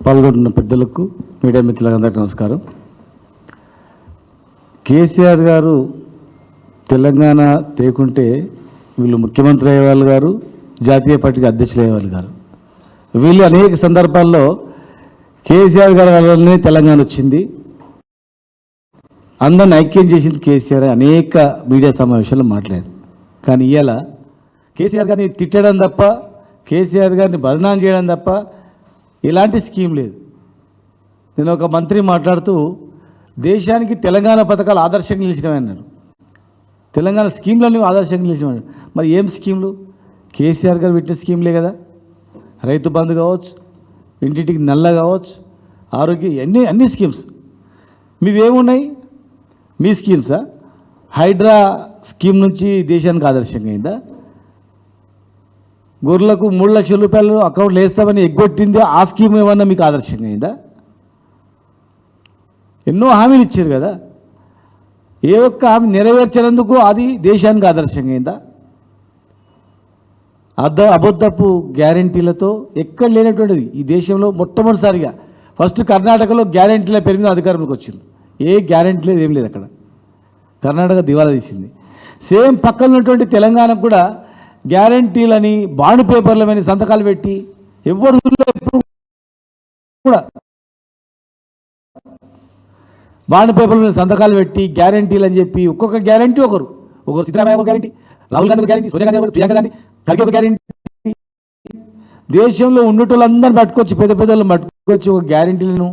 పాల్గొంటున్న పెద్దలకు మీడియా మిత్రులందరికీ నమస్కారం. కేసీఆర్ గారు తెలంగాణ తేకుంటే వీళ్ళు ముఖ్యమంత్రి అయ్యేవాళ్ళు గారు, జాతీయ పార్టీకి అధ్యక్షులు అయ్యేవాళ్ళు గారు. వీళ్ళు అనేక సందర్భాల్లో కేసీఆర్ గారి వల్లనే తెలంగాణ వచ్చింది, అందరిని ఐక్యం చేసింది కేసీఆర్ అనేక మీడియా సమావేశాల్లో మాట్లాడారు. కానీ ఇవాళ కేసీఆర్ గారిని తిట్టడం తప్ప, కేసీఆర్ గారిని బదనాం చేయడం తప్ప ఇలాంటి స్కీమ్ లేదు. నేను ఒక మంత్రి మాట్లాడుతూ దేశానికి తెలంగాణ పథకాలు ఆదర్శంగా నిలిచినవి అన్నాడు. తెలంగాణ స్కీమ్లన్నీ ఆదర్శంగా నిలిచినవి. మరి ఏం స్కీమ్లు? కేసీఆర్ గారు పెట్టిన స్కీమ్లే కదా. రైతు బంధు కావచ్చు, ఇంటింటికి నల్ల కావచ్చు, ఆరోగ్య అన్ని స్కీమ్స్ మీవేమున్నాయి? మీ స్కీమ్సా? హైడ్రా స్కీమ్ నుంచి దేశానికి ఆదర్శంగా అయిందా? గొర్రెలకు 3 లక్షల రూపాయలు అకౌంట్లు వేస్తామని ఎగ్గొట్టింది ఆ స్కీమ్ ఏమన్నా మీకు ఆదర్శంగా అయిందా? ఎన్నో హామీలు ఇచ్చారు కదా, ఏ ఒక్క హామీ నెరవేర్చినందుకు అది దేశానికి ఆదర్శంగా అయిందా? అబద్ధపు గ్యారంటీలతో ఎక్కడ లేనటువంటిది ఈ దేశంలో మొట్టమొదటిసారిగా ఫస్ట్ కర్ణాటకలో గ్యారంటీల పేరు మీద అధికారంలోకి వచ్చింది. ఏ గ్యారంటీ లేదు, ఏం లేదు. అక్కడ కర్ణాటక దివాలా తీసింది. సేమ్ పక్కన ఉన్నటువంటి తెలంగాణకు కూడా గ్యారంటీలని, బాండ్ పేపర్లని సంతకాలు పెట్టి ఎవరు కూడా బాండ్ పేపర్ల మీద సంతకాలు పెట్టి గ్యారంటీలు అని చెప్పి ఒక్కొక్క గ్యారంటీ ఒకరు సిద్ధరామయ్య గ్యారంటీ, రాహుల్ గాంధీ గ్యారంటీ, సోనియా గాంధీ, ప్రియాంక గాంధీ కలిగి ఒక గ్యారంటీ. దేశంలో ఉన్నటోళ్ళందరినీ పట్టుకొచ్చి పెద్దలు పట్టుకొచ్చి ఒక గ్యారంటీలను,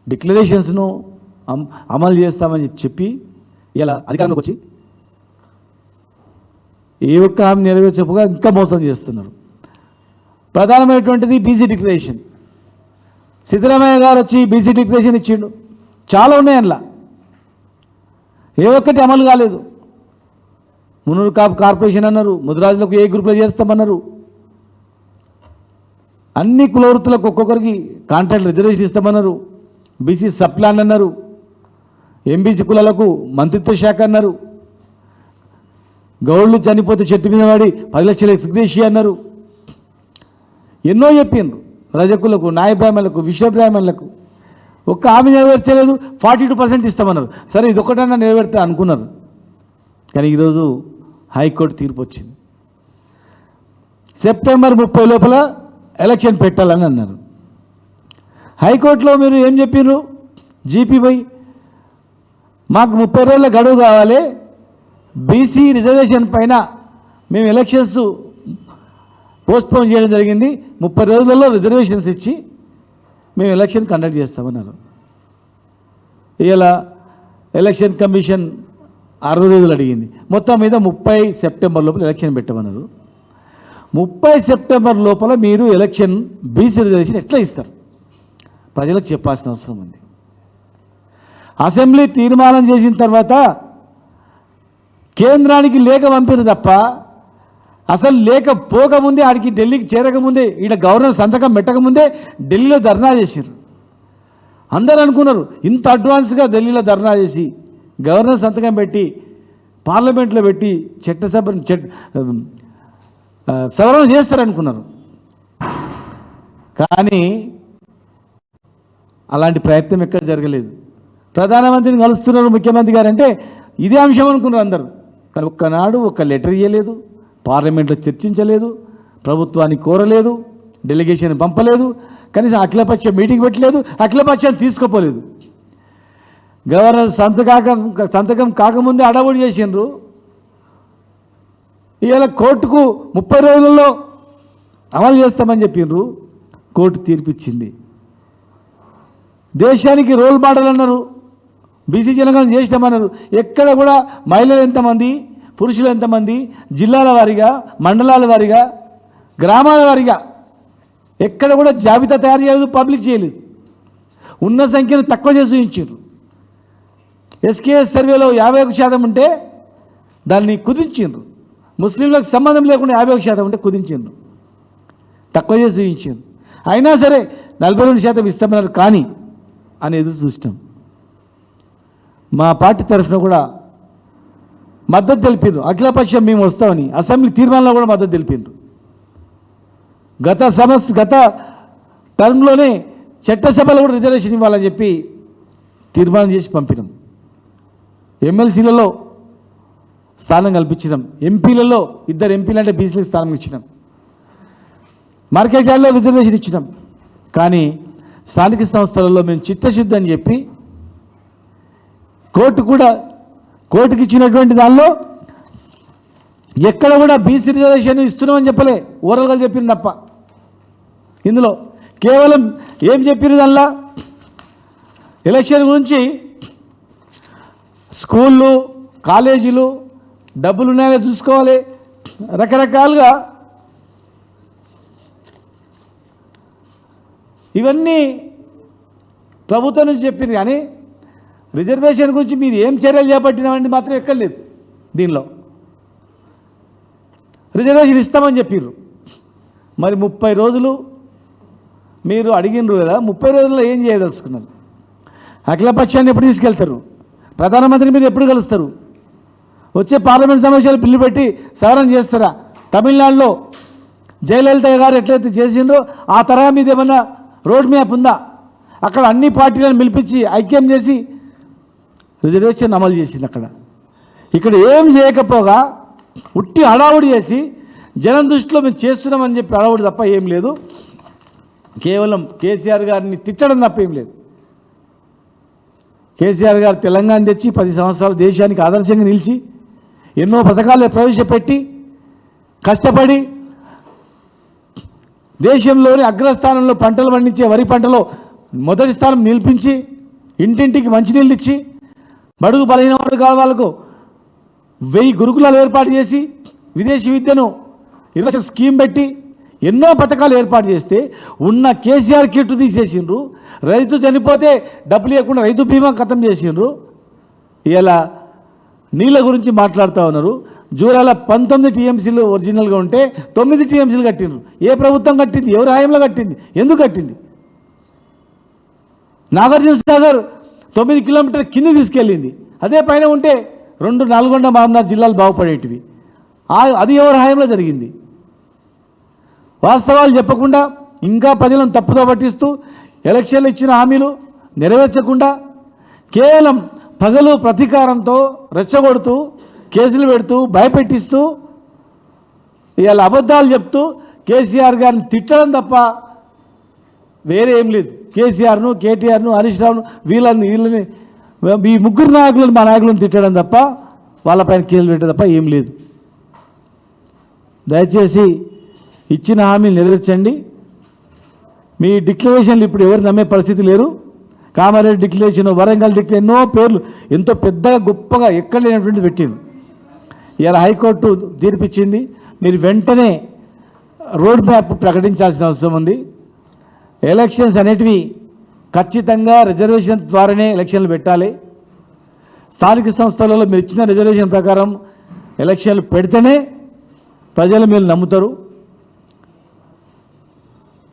డిక్లరేషన్స్ను అమలు చేస్తామని చెప్పి ఇలా అధికారంలోకి వచ్చి ఏ ఒక్క హామీ నెరవేర్చకపోగా ఇంకా మోసం చేస్తున్నారు. ప్రధానమైనటువంటిది బీసీ డిక్లరేషన్. సిద్ధరామయ్య గారు వచ్చి బీసీ డిక్లరేషన్ ఇచ్చిండు. చాలా ఉన్నాయి అందులో, ఏ ఒక్కటి అమలు కాలేదు. మున్నూరు కార్పొరేషన్ అన్నారు, ముదిరాజులకు ఏ గ్రూప్లో చేస్తామన్నారు. అన్ని కులవృత్తులకు ఒక్కొక్కరికి కాంట్రాక్ట్ రిజర్వేషన్ ఇస్తామన్నారు. బీసీ సబ్ ప్లాన్ అన్నారు. ఎంబీసీ కులాలకు మంత్రిత్వ శాఖ అన్నారు. గౌళ్ళు చనిపోతే చెట్టు మీద వాడి 10 లక్షల ఎక్స్గ్రేషియా అన్నారు. ఎన్నో చెప్పిండ్రు. రజకులకు, నాయ బ్రాహ్మణులకు, విశ్వ బ్రాహ్మణులకు ఒక్క హామీ నెరవేర్చలేదు. 42% ఇస్తామన్నారు. సరే ఇది ఒకటన్నా నెరవేర్తా అనుకున్నారు. కానీ ఈరోజు హైకోర్టు తీర్పు వచ్చింది. సెప్టెంబర్ 30 లోపల ఎలక్షన్ పెట్టాలని అన్నారు. హైకోర్టులో మీరు ఏం చెప్పారు? జీపీపై మాకు 30 రోజుల గడువు కావాలి, బీసీ రిజర్వేషన్ పైన మేము ఎలక్షన్స్ పోస్ట్పోన్ చేయడం జరిగింది, 30 రోజులలో రిజర్వేషన్స్ ఇచ్చి మేము ఎలక్షన్ కండక్ట్ చేస్తామన్నారు. ఇలా ఎలక్షన్ కమిషన్ 60 రోజులు అడిగింది. మొత్తం మీద 30 సెప్టెంబర్ లోపల ఎలక్షన్ పెట్టమన్నారు. 30 సెప్టెంబర్ లోపల మీరు ఎలక్షన్ బీసీ రిజర్వేషన్ ఎట్లా ఇస్తారు? ప్రజలకు చెప్పాల్సిన అవసరం ఉంది. అసెంబ్లీ తీర్మానం చేసిన తర్వాత కేంద్రానికి లేఖ పంపిన తప్ప అసలు లేఖ పోకముందే, ఆడికి ఢిల్లీకి చేరకముందే, ఈడ గవర్నర్ సంతకం పెట్టకముందే ఢిల్లీలో ధర్నా చేశారు. అందరూ అనుకున్నారు ఇంత అడ్వాన్స్గా ఢిల్లీలో ధర్నా చేసి గవర్నర్ సంతకం పెట్టి పార్లమెంట్లో పెట్టి చట్టసభ సవరణ చేస్తారనుకున్నారు. కానీ అలాంటి ప్రయత్నం ఎక్కడ జరగలేదు. ప్రధానమంత్రిని కలుస్తున్నారు ముఖ్యమంత్రి గారు అంటే ఇదే అంశం అనుకున్నారు అందరూ. కానీ ఒక్కనాడు ఒక్క లెటర్ ఇవ్వలేదు, పార్లమెంట్లో చర్చించలేదు, ప్రభుత్వాన్ని కోరలేదు, డెలిగేషన్ పంపలేదు, కనీసం అఖిలపక్ష మీటింగ్ పెట్టలేదు, అఖిలపక్షాన్ని తీసుకుపోలేదు. గవర్నర్ సంతకం కాకముందే అడవుడు చేసిండ్రు. ఇవాళ కోర్టుకు 30 రోజుల్లో అమలు చేస్తామని చెప్పిండ్రు. కోర్టు తీర్పిచ్చింది. దేశానికి రోల్ మోడల్ అన్నారు, బీసీ జనగణన చేసినామన్నారు. ఎక్కడ కూడా మహిళలు ఎంతమంది, పురుషులు ఎంతమంది, జిల్లాల వారీగా, మండలాల వారీగా, గ్రామాల వారీగా ఎక్కడ కూడా జాబితా తయారు చేయలేదు, పబ్లిక్ చేయలేదు. ఉన్న సంఖ్యను తక్కువ చేసి చూపించారు. ఎస్కేఎస్ సర్వేలో 51% ఉంటే దాన్ని కుదించారు. ముస్లింలకు సంబంధం లేకుండా 51% ఉంటే కుదించారు, తక్కువ చేసి చూపించారు. అయినా సరే 42% ఇస్తామన్నారు. కానీ అని ఎదురు చూస్తాం. మా పార్టీ తరఫున కూడా మద్దతు తెలిపారు. అఖిలపక్షం మేము వస్తామని అసెంబ్లీ తీర్మానంలో కూడా మద్దతు తెలిపారు. గత టర్మ్లోనే చట్టసభలో కూడా రిజర్వేషన్ ఇవ్వాలని చెప్పి తీర్మానం చేసి పంపినాం. ఎమ్మెల్సీలలో స్థానం కల్పించినాం. ఎంపీలలో 2 ఎంపీలు అంటే బీసీలకు స్థానం ఇచ్చినాం. మార్కెట్ యార్డ్లో రిజర్వేషన్ ఇచ్చినాం. కానీ స్థానిక సంస్థలలో మేము చిత్తశుద్ధి అని చెప్పి కోర్టుకి ఇచ్చినటువంటి దానిలో ఎక్కడ కూడా బీసీ రిజర్వేషన్ ఇస్తున్నామని చెప్పలే, ఓరల్గా చెప్పింది తప్ప. ఇందులో కేవలం ఏం చెప్పిన దానిలో ఎలక్షన్ గురించి స్కూళ్ళు కాలేజీలు డబ్బులు ఉన్నాయో చూసుకోవాలి, రకరకాలుగా ఇవన్నీ ప్రభుత్వం నుంచి చెప్పింది. కానీ రిజర్వేషన్ గురించి మీరు ఏం చర్యలు చేపట్టినామని మాత్రం ఎక్కడ లేదు. దీనిలో రిజర్వేషన్ ఇస్తామని చెప్పారు. మరి 30 రోజులు మీరు అడిగినరు కదా, 30 రోజుల్లో ఏం చేయదలుచుకున్నారు? అఖిలపక్షాన్ని ఎప్పుడు తీసుకెళ్తారు? ప్రధానమంత్రి మీరు ఎప్పుడు కలుస్తారు? వచ్చే పార్లమెంట్ సమావేశాలు బిల్లు పెట్టి సవరణ చేస్తారా? తమిళనాడులో జయలలిత గారు ఎట్లయితే చేసిండ్రో ఆ తరహా మీద ఏమన్నా రోడ్ మ్యాప్ ఉందా? అక్కడ అన్ని పార్టీలను పిలిపించి ఐక్యం చేసి రిజర్వేషన్ అమలు చేసింది. ఇక్కడ ఏం చేయకపోగా ఉట్టి హడావుడి చేసి జనం దృష్టిలో మేము చేస్తున్నామని చెప్పి హడావుడి తప్ప ఏం లేదు. కేవలం కేసీఆర్ గారిని తిట్టడం తప్ప ఏం లేదు. కేసీఆర్ గారు తెలంగాణ తెచ్చి 10 సంవత్సరాలు దేశానికి ఆదర్శంగా నిలిచి ఎన్నో పథకాలు ప్రవేశపెట్టి కష్టపడి దేశంలోని అగ్రస్థానంలో పంటలు పండించే వరి పంటలో మొదటి స్థానం నిలిపించి ఇంటింటికి మంచినీళ్ళు ఇచ్చి బడుగు బలహీన వర్గాల వాళ్ళకు 1000 గురుకులాలు ఏర్పాటు చేసి విదేశీ విద్యను 20 స్కీమ్ పెట్టి ఎన్నో పథకాలు ఏర్పాటు చేస్తే ఉన్న కేసీఆర్ కిట్ తీసేసిండ్రు. రైతు చనిపోతే డబ్బులు ఇవ్వకుండా రైతు బీమా ఖతం చేసిండ్రు. ఇలా నీళ్ళ గురించి మాట్లాడుతూ ఉన్నారు. జూరాల 19 టీఎంసీలు ఒరిజినల్గా ఉంటే 9 టీఎంసీలు కట్టిండ్రు. ఏ ప్రభుత్వం కట్టింది? ఎవరి హాయంలో కట్టింది? ఎందుకు కట్టింది? నాగార్జున సాగర్ 9 కిలోమీటర్ల కింద తీసుకెళ్ళింది. అదే పైన ఉంటే 2 నల్గొండ మామనార్ జిల్లాలు బాగుపడేటివి. అది ఎవరి హాయంలో జరిగింది? వాస్తవాలు చెప్పకుండా ఇంకా ప్రజలను తప్పుదో పట్టిస్తూ ఎలక్షన్లు ఇచ్చిన హామీలు నెరవేర్చకుండా కేవలం పగలు ప్రతీకారంతో రెచ్చగొడుతూ కేసులు పెడుతూ భయపెట్టిస్తూ ఇవాళ అబద్ధాలు చెప్తూ కేసీఆర్ గారిని తిట్టడం తప్ప వేరే ఏం లేదు. కేసీఆర్ను, కేటీఆర్ను, హరీష్ రావును వీళ్ళని ఈ 3 నాయకులను మా నాయకులను తిట్టడం తప్ప వాళ్ళపైన కేసులు పెట్టడం తప్ప ఏం లేదు. దయచేసి ఇచ్చిన హామీలు నెరవేర్చండి. మీ డిక్లరేషన్లు ఇప్పుడు ఎవరు నమ్మే పరిస్థితి లేరు. కామారెడ్డి డిక్లరేషన్, వరంగల్ డిక్లరేషన్, ఎన్నో పేర్లు ఎంతో పెద్దగా గొప్పగా ఎక్కడ లేనటువంటి పెట్టింది. ఇలా హైకోర్టు తీర్పిచ్చింది. మీరు వెంటనే రోడ్ మ్యాప్ ప్రకటించాల్సిన అవసరం ఉంది. ఎలక్షన్స్ అనేటివి ఖచ్చితంగా రిజర్వేషన్ ద్వారానే ఎలక్షన్లు పెట్టాలి. స్థానిక సంస్థలలో మీరు ఇచ్చిన రిజర్వేషన్ ప్రకారం ఎలక్షన్లు పెడితేనే ప్రజలు మీరు నమ్ముతారు.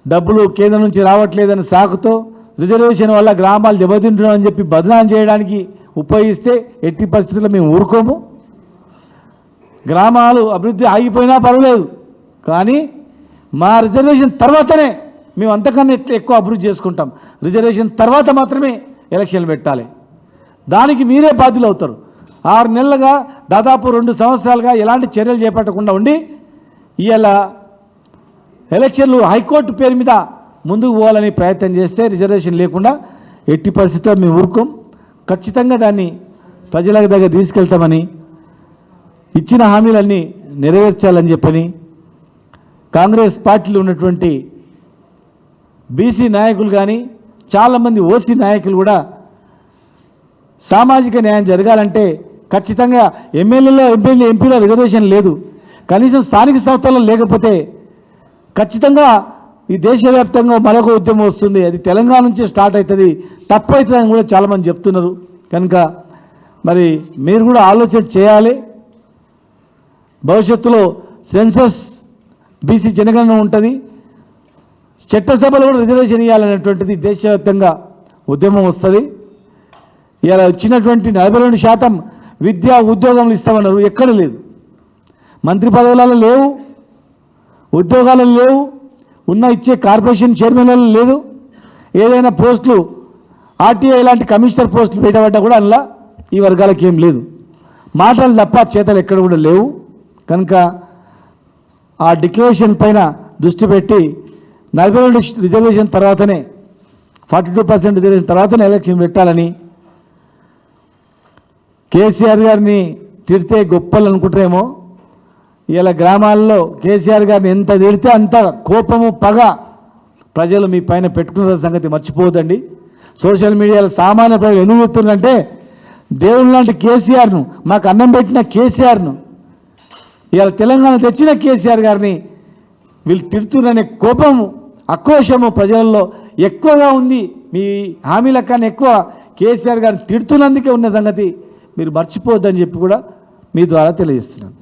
డబ్బులు కేంద్రం నుంచి రావట్లేదని సాకుతో రిజర్వేషన్ వల్ల గ్రామాలు దెబ్బతింటున్నామని చెప్పి బదనాం చేయడానికి ఉపయోగిస్తే ఎట్టి పరిస్థితుల్లో మేము ఊరుకోము. గ్రామాలు అభివృద్ధి ఆగిపోయినా పర్వాలేదు, కానీ మా రిజర్వేషన్ తర్వాతనే మేము అంతకన్నా ఎక్కువ అభివృద్ధి చేసుకుంటాం. రిజర్వేషన్ తర్వాత మాత్రమే ఎలక్షన్లు పెట్టాలి. దానికి మీరే బాధ్యులు అవుతారు. 6 నెలలుగా దాదాపు 2 సంవత్సరాలుగా ఎలాంటి చర్యలు చేపట్టకుండా ఉండి ఇవాళ ఎలక్షన్లు హైకోర్టు పేరు మీద ముందుకు పోవాలని ప్రయత్నం చేస్తే రిజర్వేషన్ లేకుండా ఎట్టి పరిస్థితుల్లో మేము ఊరుకోం. ఖచ్చితంగా దాన్ని ప్రజల దగ్గర తీసుకెళ్తామని, ఇచ్చిన హామీలన్నీ నెరవేర్చాలని చెప్పని కాంగ్రెస్ పార్టీలో ఉన్నటువంటి బీసీ నాయకులు కానీ చాలామంది ఓసీ నాయకులు కూడా సామాజిక న్యాయం జరగాలంటే ఖచ్చితంగా ఎంపీలో రిజర్వేషన్ లేదు, కనీసం స్థానిక సంస్థల్లో లేకపోతే ఖచ్చితంగా ఈ దేశవ్యాప్తంగా మరొక ఉద్యమం వస్తుంది. అది తెలంగాణ నుంచి స్టార్ట్ అవుతుంది, తప్పు అవుతుందని కూడా చాలామంది చెప్తున్నారు. కనుక మరి మీరు కూడా ఆలోచన చేయాలి. భవిష్యత్తులో సెన్సస్ బీసీ జనగణన ఉంటుంది, చట్టసభలో కూడా రిజర్వేషన్ ఇవ్వాలనేటువంటిది దేశవ్యాప్తంగా ఉద్యమం వస్తుంది. ఇలా ఇచ్చినటువంటి 42% విద్యా ఉద్యోగములు ఇస్తామన్నారు, ఎక్కడ లేదు. మంత్రి పదవులలో లేవు, ఉద్యోగాలలో లేవు, ఉన్న ఇచ్చే కార్పొరేషన్ చైర్మన్లలో లేదు. ఏదైనా పోస్టులు ఆర్టీఐ లాంటి కమిషనర్ పోస్టులు పెట్టబడ్డా కూడా అందులో ఈ వర్గాలకు ఏం లేదు. మాటలు తప్ప చేతలు ఎక్కడ కూడా లేవు. కనుక ఆ డిక్లరేషన్ పైన దృష్టి పెట్టి 42 రిజర్వేషన్ తర్వాతనే 42% రిజర్వేషన్ తర్వాతనే ఎలక్షన్ పెట్టాలని కేసీఆర్ గారిని తిడితే గొప్పలు అనుకుంటారేమో. ఇలా గ్రామాల్లో కేసీఆర్ గారిని ఎంత తిడితే అంత కోపము పగ ప్రజలు మీ పైన పెట్టుకున్న సంగతి మర్చిపోవద్దండి. సోషల్ మీడియాలో సామాన్య ప్రజలు ఎందుకు చెప్తున్నారంటే దేవుని లాంటి కేసీఆర్ను, మాకు అన్నం పెట్టిన కేసీఆర్ను, ఇవాళ తెలంగాణ తెచ్చిన కేసీఆర్ గారిని వీళ్ళు తిడుతున్నారనే కోపము ఆక్రోశము ప్రజల్లో ఎక్కువగా ఉంది. మీ హామీల కన్నా ఎక్కువ కేసీఆర్ గారిని తిడుతున్నందుకే ఉన్న సంగతి మీరు మర్చిపోవద్దని చెప్పి కూడా మీ ద్వారా తెలియజేస్తున్నాను.